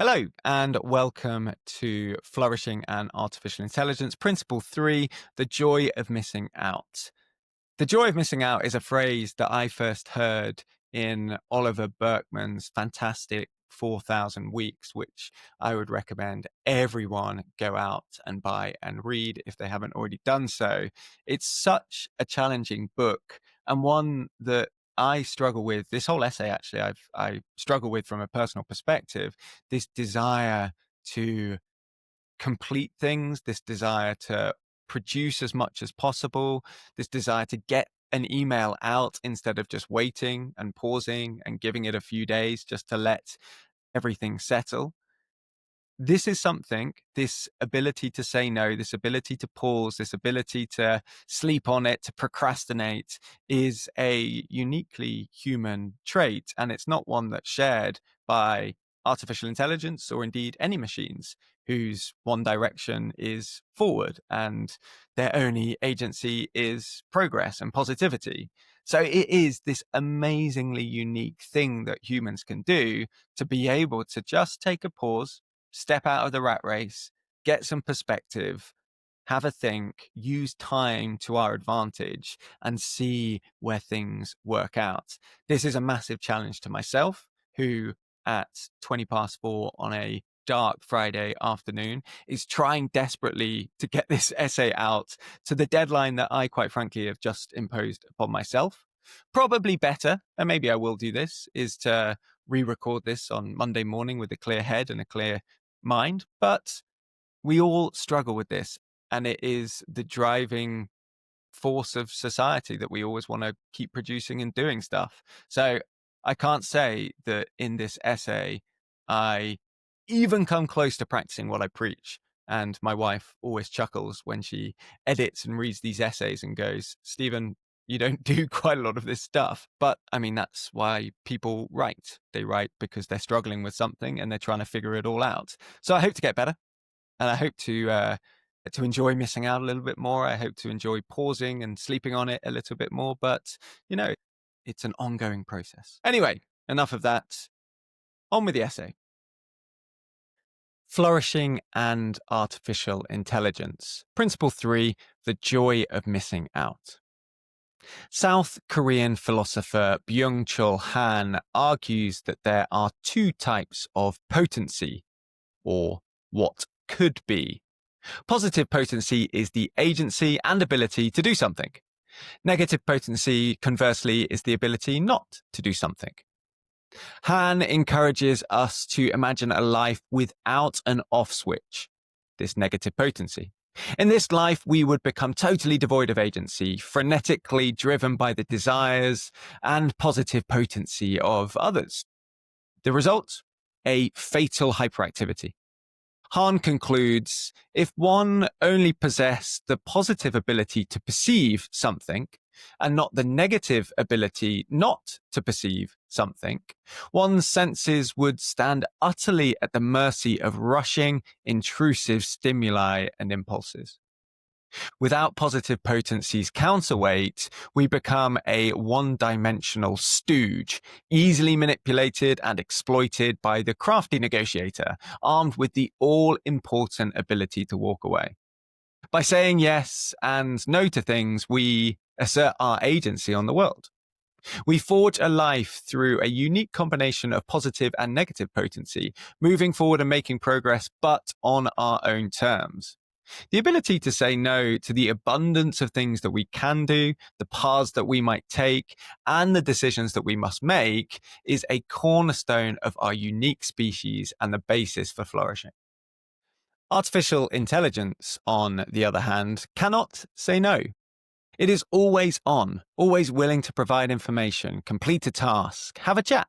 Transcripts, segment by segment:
Hello, and welcome to Flourishing and Artificial Intelligence. Principle 3, the joy of missing out. The joy of missing out is a phrase that I first heard in Oliver Burkeman's fantastic 4,000 Weeks, which I would recommend everyone go out and buy and read if they haven't already done so. It's such a challenging book, and one that I struggle with. This whole essay, actually, I struggle with from a personal perspective, this desire to complete things, this desire to produce as much as possible, this desire to get an email out instead of just waiting and pausing and giving it a few days just to let everything settle. This is something, this ability to say no, this ability to pause, this ability to sleep on it, to procrastinate, is a uniquely human trait. And it's not one that's shared by artificial intelligence or indeed any machines whose one direction is forward and their only agency is progress and positivity. So it is this amazingly unique thing that humans can do to be able to just take a pause, step out of the rat race, get some perspective, have a think, use time to our advantage, and see where things work out. This is a massive challenge to myself, who at 20 past 4 on a dark Friday afternoon is trying desperately to get this essay out to the deadline that I, quite frankly, have just imposed upon myself. Probably better, and maybe I will do this, is to re-record this on Monday morning with a clear head and a clear mind. But we all struggle with this, and it is the driving force of society that we always want to keep producing and doing stuff. So I can't say that in this essay I even come close to practicing what I preach. And my wife always chuckles when she edits and reads these essays and goes, Stephen, you don't do quite a lot of this stuff. But I mean, that's why people write. They write because they're struggling with something and they're trying to figure it all out. So I hope to get better. And I hope to enjoy missing out a little bit more. I hope to enjoy pausing and sleeping on it a little bit more. But, it's an ongoing process. Anyway, enough of that. On with the essay. Flourishing and Artificial Intelligence. Principle 3, the joy of missing out. South Korean philosopher Byung-Chul Han argues that there are two types of potency, or what could be. Positive potency is the agency and ability to do something. Negative potency, conversely, is the ability not to do something. Han encourages us to imagine a life without an off switch, this negative potency. In this life, we would become totally devoid of agency, frenetically driven by the desires and positive potency of others. The result? A fatal hyperactivity. Han concludes, if one only possessed the positive ability to perceive something and not the negative ability not to perceive something, one's senses would stand utterly at the mercy of rushing, intrusive stimuli and impulses. Without positive potency's counterweight, we become a one-dimensional stooge, easily manipulated and exploited by the crafty negotiator, armed with the all-important ability to walk away. By saying yes and no to things, we assert our agency on the world. We forge a life through a unique combination of positive and negative potency, moving forward and making progress, but on our own terms. The ability to say no to the abundance of things that we can do, the paths that we might take, and the decisions that we must make is a cornerstone of our unique species and the basis for flourishing. Artificial intelligence, on the other hand, cannot say no. It is always on, always willing to provide information, complete a task, have a chat.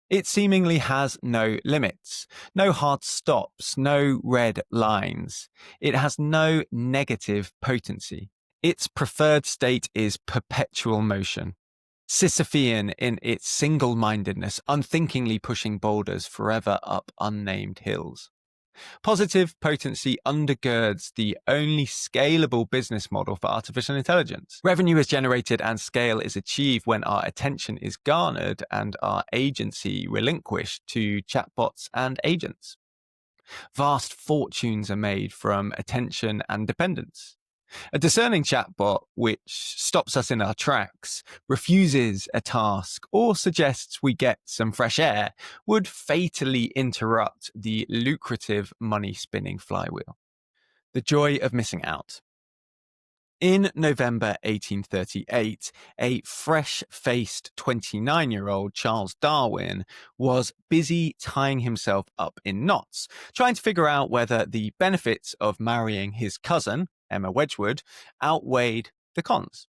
It seemingly has no limits, no hard stops, no red lines. It has no negative potency. Its preferred state is perpetual motion. Sisyphean in its single-mindedness, unthinkingly pushing boulders forever up unnamed hills. Positive potency undergirds the only scalable business model for artificial intelligence. Revenue is generated and scale is achieved when our attention is garnered and our agency relinquished to chatbots and agents. Vast fortunes are made from attention and dependence. A discerning chatbot which stops us in our tracks, refuses a task, or suggests we get some fresh air would fatally interrupt the lucrative money spinning flywheel. The joy of missing out. In November 1838, a fresh-faced 29-year-old Charles Darwin was busy tying himself up in knots, trying to figure out whether the benefits of marrying his cousin, Emma Wedgwood, outweighed the cons.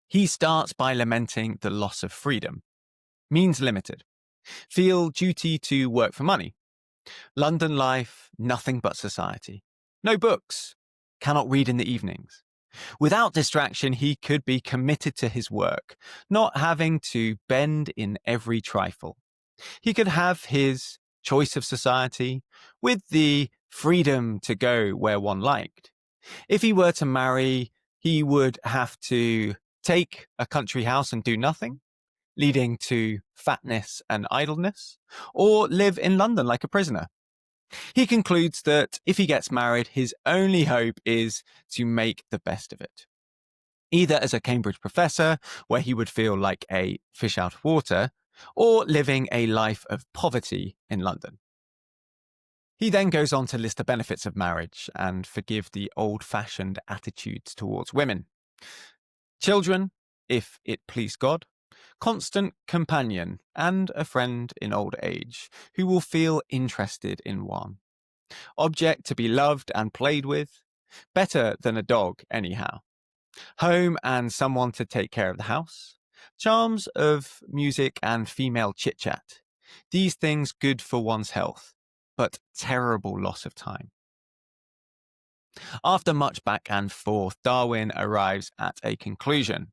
He starts by lamenting the loss of freedom. Means limited. Feel duty to work for money. London life, nothing but society. No books. Cannot read in the evenings. Without distraction, he could be committed to his work, not having to bend in every trifle. He could have his choice of society with the freedom to go where one liked. If he were to marry, he would have to take a country house and do nothing, leading to fatness and idleness, or live in London like a prisoner. He concludes that if he gets married, his only hope is to make the best of it. Either as a Cambridge professor, where he would feel like a fish out of water, or living a life of poverty in London. He then goes on to list the benefits of marriage and forgive the old-fashioned attitudes towards women. Children, if it please God, constant companion, and a friend in old age who will feel interested in one. Object to be loved and played with, better than a dog anyhow. Home and someone to take care of the house. Charms of music and female chit-chat. These things good for one's health, but terrible loss of time. After much back and forth, Darwin arrives at a conclusion.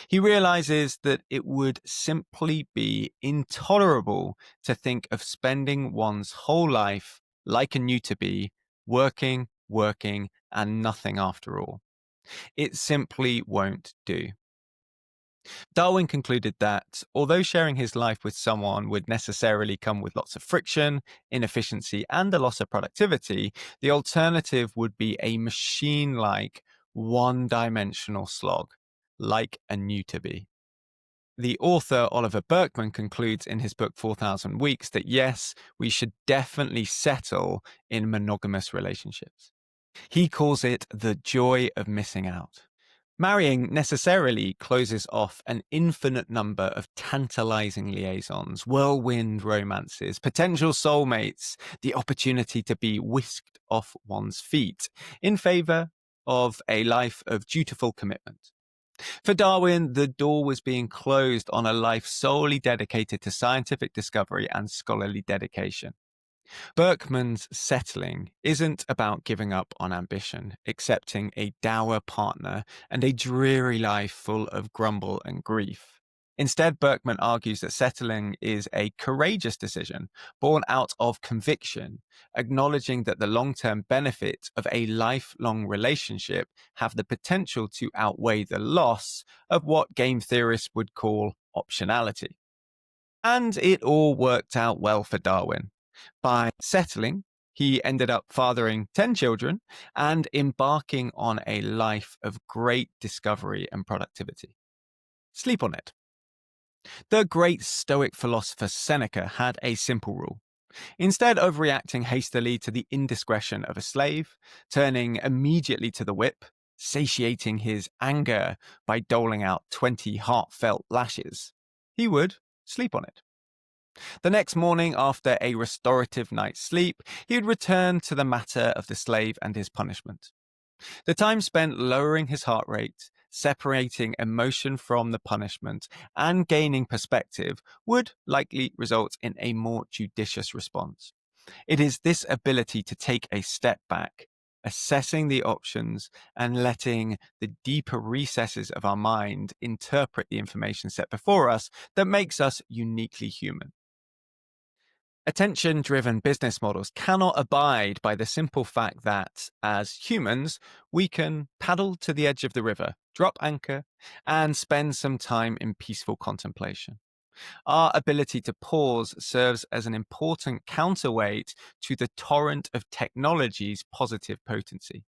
He realizes that it would simply be intolerable to think of spending one's whole life like a newt-to-be, working, and nothing after all. It simply won't do. Darwin concluded that although sharing his life with someone would necessarily come with lots of friction, inefficiency, and a loss of productivity, the alternative would be a machine-like, one-dimensional slog, like a newt-to-be. The author, Oliver Burkeman, concludes in his book 4,000 Weeks that yes, we should definitely settle in monogamous relationships. He calls it the joy of missing out. Marrying necessarily closes off an infinite number of tantalizing liaisons, whirlwind romances, potential soulmates, the opportunity to be whisked off one's feet in favor of a life of dutiful commitment. For Darwin, the door was being closed on a life solely dedicated to scientific discovery and scholarly dedication. Berkman's settling isn't about giving up on ambition, accepting a dour partner, and a dreary life full of grumble and grief. Instead, Berkman argues that settling is a courageous decision, born out of conviction, acknowledging that the long-term benefits of a lifelong relationship have the potential to outweigh the loss of what game theorists would call optionality. And it all worked out well for Darwin. By settling, he ended up fathering 10 children and embarking on a life of great discovery and productivity. Sleep on it. The great Stoic philosopher Seneca had a simple rule. Instead of reacting hastily to the indiscretion of a slave, turning immediately to the whip, satiating his anger by doling out 20 heartfelt lashes, he would sleep on it. The next morning, after a restorative night's sleep, he would return to the matter of the slave and his punishment. The time spent lowering his heart rate, separating emotion from the punishment, and gaining perspective would likely result in a more judicious response. It is this ability to take a step back, assessing the options, and letting the deeper recesses of our mind interpret the information set before us that makes us uniquely human. Attention-driven business models cannot abide by the simple fact that, as humans, we can paddle to the edge of the river, drop anchor, and spend some time in peaceful contemplation. Our ability to pause serves as an important counterweight to the torrent of technology's positive potency.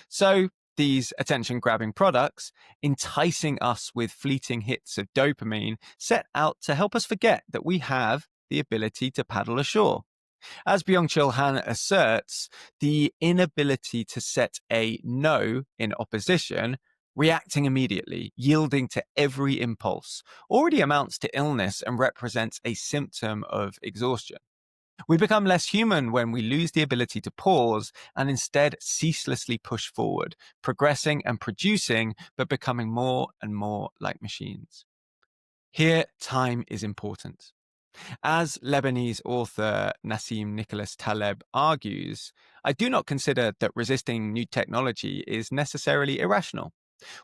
So, these attention grabbing products, enticing us with fleeting hits of dopamine, set out to help us forget that we have the ability to paddle ashore. As Byung-Chul Han asserts, the inability to set a no in opposition, reacting immediately, yielding to every impulse, already amounts to illness and represents a symptom of exhaustion. We become less human when we lose the ability to pause and instead ceaselessly push forward, progressing and producing, but becoming more and more like machines. Here, time is important. As Lebanese author Nassim Nicholas Taleb argues, I do not consider that resisting new technology is necessarily irrational.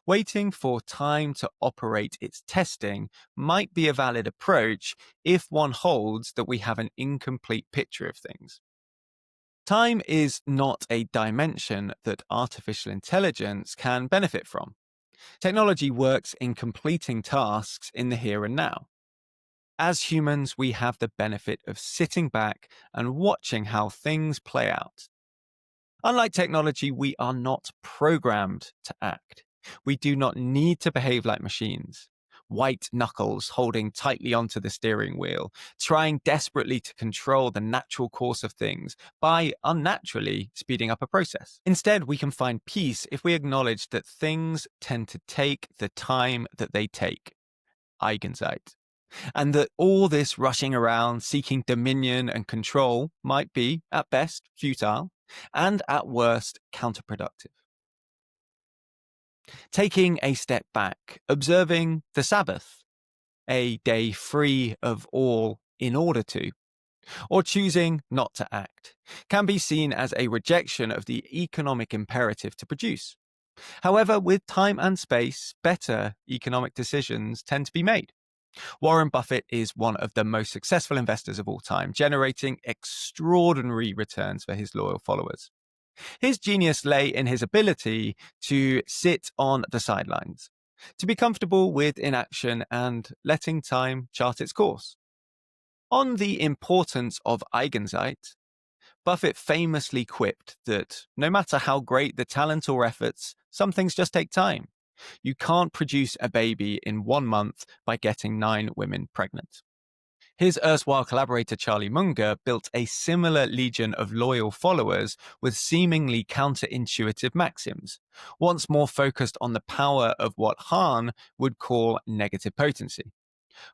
Waiting for time to operate its testing might be a valid approach if one holds that we have an incomplete picture of things. Time is not a dimension that artificial intelligence can benefit from. Technology works in completing tasks in the here and now. As humans, we have the benefit of sitting back and watching how things play out. Unlike technology, we are not programmed to act. We do not need to behave like machines. White knuckles holding tightly onto the steering wheel, trying desperately to control the natural course of things by unnaturally speeding up a process. Instead, we can find peace if we acknowledge that things tend to take the time that they take. Eigenzeit. And that all this rushing around, seeking dominion and control might be, at best, futile, and at worst, counterproductive. Taking a step back, observing the Sabbath, a day free of all in order to, or choosing not to act, can be seen as a rejection of the economic imperative to produce. However, with time and space, better economic decisions tend to be made. Warren Buffett is one of the most successful investors of all time, generating extraordinary returns for his loyal followers. His genius lay in his ability to sit on the sidelines, to be comfortable with inaction and letting time chart its course. On the importance of Eigenzeit, Buffett famously quipped that no matter how great the talent or efforts, some things just take time. You can't produce a baby in 1 month by getting 9 women pregnant. His erstwhile collaborator Charlie Munger built a similar legion of loyal followers with seemingly counterintuitive maxims, once more focused on the power of what Han would call negative potency.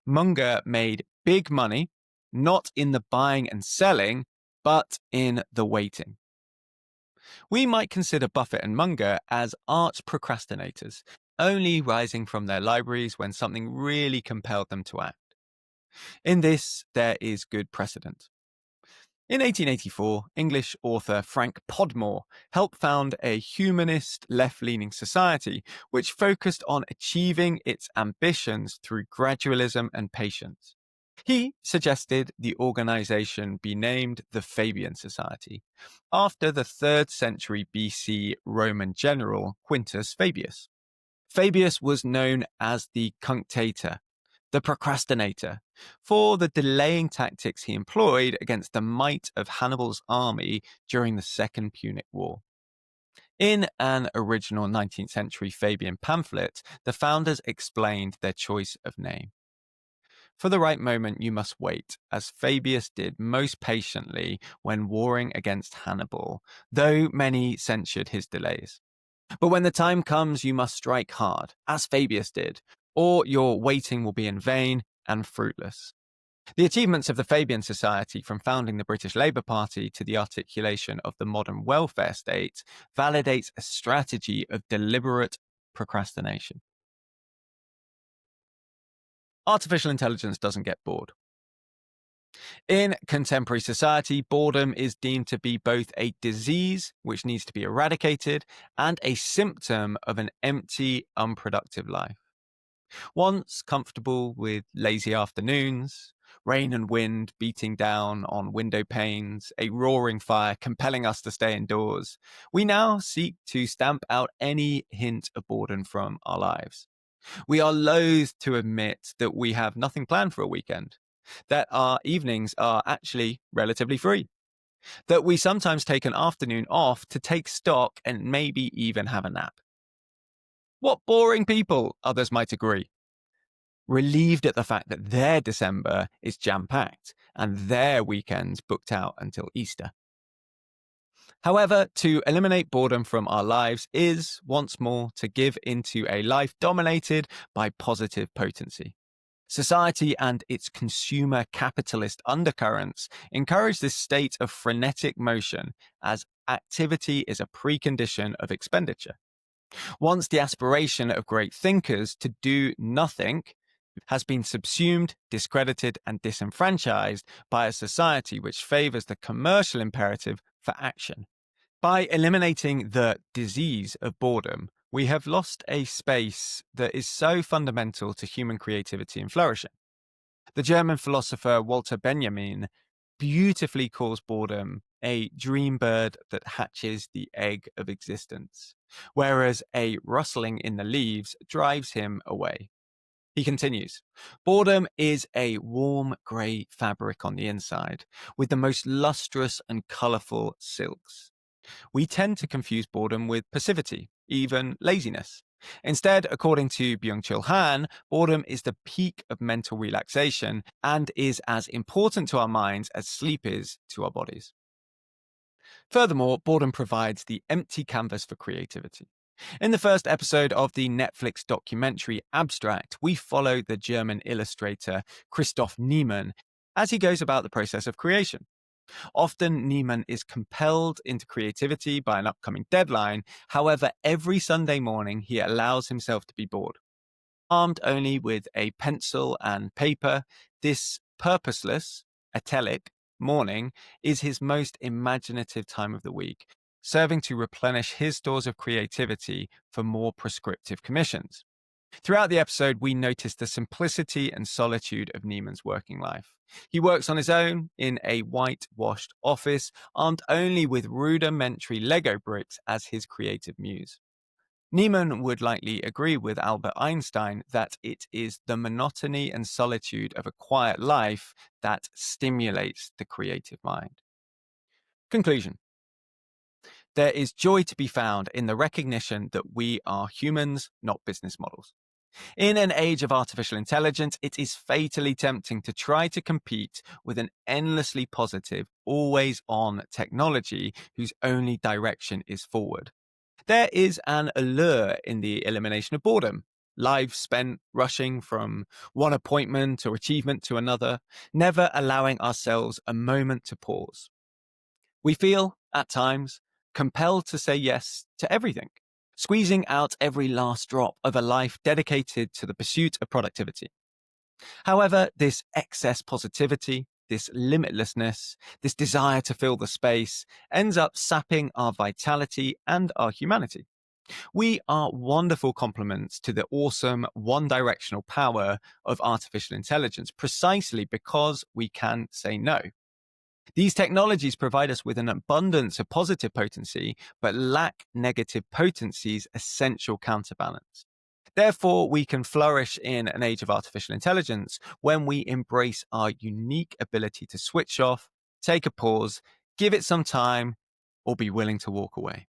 Munger made big money, not in the buying and selling, but in the waiting. We might consider Buffett and Munger as arch procrastinators, only rising from their libraries when something really compelled them to act. In this, there is good precedent. In 1884, English author Frank Podmore helped found a humanist left-leaning society which focused on achieving its ambitions through gradualism and patience. He suggested the organization be named the Fabian Society, after the 3rd century BC Roman general Quintus Fabius. Fabius was known as the cunctator, the procrastinator, for the delaying tactics he employed against the might of Hannibal's army during the Second Punic War. In an original 19th century Fabian pamphlet, the founders explained their choice of name. For the right moment you must wait, as Fabius did most patiently when warring against Hannibal, though many censured his delays. But when the time comes, you must strike hard, as Fabius did, or your waiting will be in vain and fruitless. The achievements of the Fabian Society, from founding the British Labour Party to the articulation of the modern welfare state, validates a strategy of deliberate procrastination. Artificial intelligence doesn't get bored. In contemporary society, boredom is deemed to be both a disease which needs to be eradicated and a symptom of an empty, unproductive life. Once comfortable with lazy afternoons, rain and wind beating down on window panes, a roaring fire compelling us to stay indoors, we now seek to stamp out any hint of boredom from our lives. We are loath to admit that we have nothing planned for a weekend, that our evenings are actually relatively free, that we sometimes take an afternoon off to take stock and maybe even have a nap. What boring people, others might agree, relieved at the fact that their December is jam-packed and their weekends booked out until Easter. However, to eliminate boredom from our lives is, once more, to give into a life dominated by positive potency. Society and its consumer capitalist undercurrents encourage this state of frenetic motion as activity is a precondition of expenditure. Once the aspiration of great thinkers to do nothing has been subsumed, discredited, and disenfranchised by a society which favors the commercial imperative for action. By eliminating the disease of boredom, we have lost a space that is so fundamental to human creativity and flourishing. The German philosopher Walter Benjamin beautifully calls boredom a dream bird that hatches the egg of existence, whereas a rustling in the leaves drives him away. He continues, boredom is a warm grey fabric on the inside, with the most lustrous and colourful silks. We tend to confuse boredom with passivity, even laziness. Instead, according to Byung-Chul Han, boredom is the peak of mental relaxation and is as important to our minds as sleep is to our bodies. Furthermore, boredom provides the empty canvas for creativity. In the first episode of the Netflix documentary Abstract, we follow the German illustrator Christoph Niemann as he goes about the process of creation. Often, Niemann is compelled into creativity by an upcoming deadline. However, every Sunday morning, he allows himself to be bored. Armed only with a pencil and paper, this purposeless, atelic morning is his most imaginative time of the week, serving to replenish his stores of creativity for more prescriptive commissions. Throughout the episode, we notice the simplicity and solitude of Niemann's working life. He works on his own in a whitewashed office, armed only with rudimentary Lego bricks as his creative muse. Niemann would likely agree with Albert Einstein that it is the monotony and solitude of a quiet life that stimulates the creative mind. Conclusion. There is joy to be found in the recognition that we are humans, not business models. In an age of artificial intelligence, it is fatally tempting to try to compete with an endlessly positive, always-on technology whose only direction is forward. There is an allure in the elimination of boredom, lives spent rushing from one appointment or achievement to another, never allowing ourselves a moment to pause. We feel, at times, compelled to say yes to everything, squeezing out every last drop of a life dedicated to the pursuit of productivity. However, this excess positivity, this limitlessness, this desire to fill the space ends up sapping our vitality and our humanity. We are wonderful complements to the awesome one-directional power of artificial intelligence precisely because we can say no. These technologies provide us with an abundance of positive potency, but lack negative potency's essential counterbalance. Therefore, we can flourish in an age of artificial intelligence when we embrace our unique ability to switch off, take a pause, give it some time, or be willing to walk away.